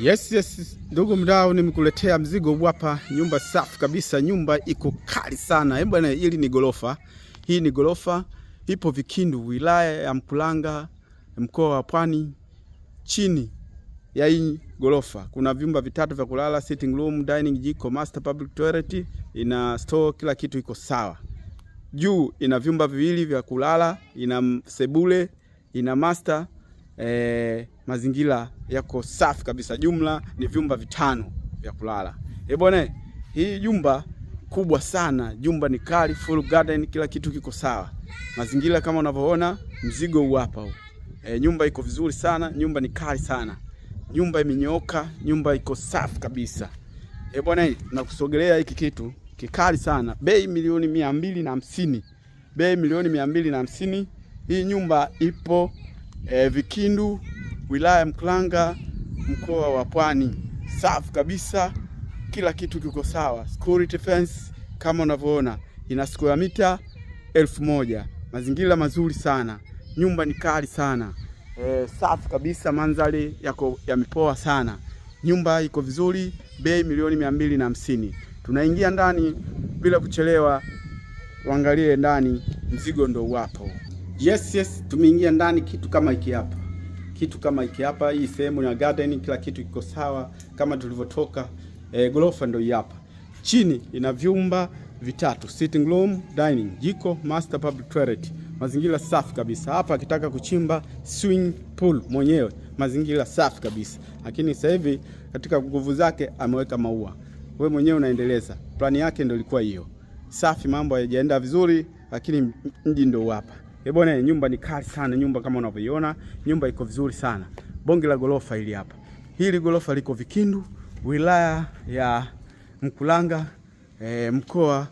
Yes, ndugu mdau, nimekuletea mzigo hapa. Nyumba safi kabisa, nyumba iko kali sana. Hebu bwana, hili ni gorofa. Hii ni gorofa, ipo Vikindu, wilaya ya Mkuranga, mkoa wa Pwani. Chini ya hii gorofa kuna vyumba vitatu vya kulala, sitting room, dining, jiko, master public toilet, ina store, kila kitu iko sawa. Juu ina vyumba viwili vya kulala, ina sebule, ina master. Mazingira yako safi kabisa. Jumla ni vyumba vitano vya kulala. Bwana, hii jumba kubwa sana, jumba ni kali, full garden, kila kitu kiko sawa. Mazingira kama unavyoona, mzigo huu hapa. Nyumba iko vizuri sana, nyumba ni kali sana. Nyumba imenyooka, nyumba iko safi kabisa. Bwana, nakusogelea hiki kitu kikali sana. Bei milioni 250. Bei milioni 250. Hii nyumba ipo Vikindu, wilaya ya Mkuranga, mkoa wa Pwani. Safi kabisa, kila kitu kiko sawa. Security fence kama unavyoona, ina square mita 1000. Mazingira mazuri sana, nyumba ni kali sana. Safi kabisa, mandhari yako yamepoa sana. Nyumba iko vizuri, bei milioni 250. Tunaingia ndani bila kuchelewa. Uangalie ndani, mzigo ndo wapo. Yes, tumeingia ndani. Kitu kama hiki hapa, kitu kama hiki hapa. Hii sehemu ya garden, kila kitu kiko sawa kama tulivyotoka. Gorofa ndio hapa. Chini ina vyumba vitatu, sitting room, dining, jiko, master public toilet. Mazingira safi kabisa. Hapa akitaka kuchimba swimming pool mwenyewe, mazingira safi kabisa. Lakini sasa hivi katika nguvu zake ameweka maua. Wewe mwenyewe unaendeleza. Plani yake ndio ilikuwa hiyo. Safi, mambo hayajaenda vizuri, lakini mji ndio hapa. Bwana, nyumba ni kali sana. Nyumba kama unavyoiona, nyumba iko vizuri sana. Bonge la gorofa hili hapa. Hili gorofa liko Vikindu, wilaya ya Mkuranga, mkoa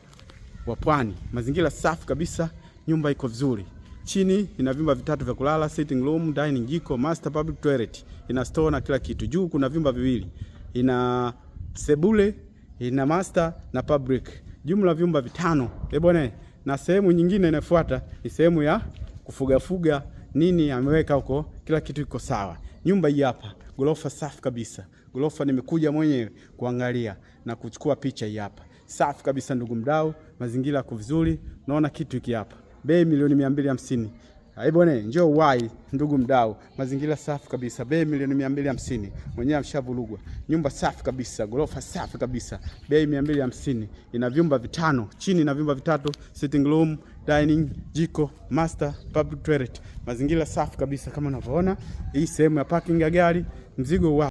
wa Pwani. Mazingira safi kabisa, nyumba iko vizuri. Chini ina vyumba vitatu vya kulala, sitting room, dining, jiko, master public toilet. Ina store na kila kitu. Juu kuna vyumba viwili. Ina sebule, ina master na public. Jumla vyumba vitano. Bwana, na sehemu nyingine inafuata ni sehemu ya kufuga nini, ameweka huko, kila kitu iko sawa. Nyumba hii hapa, gorofa safi kabisa. Gorofa nimekuja mwenyewe kuangalia na kuchukua picha hii hapa. Safi kabisa ndugu mdau, mazingira yako vizuri. Naona kitu hiki hapa. Bei milioni 250. Bwana, njoo wai ndugu mdau, mazingira safi kabisa. Bei milioni 250. Mwenyewe amshavurugwa. Nyumba safi kabisa, gorofa safi kabisa. Bei 250. Ina vyumba vitano, chini na vyumba vitatu, sitting room, dining, jiko, master public toilet. Mazingira safi kabisa kama unavyoona. Hii sehemu ya parking ya gari, mzigo wa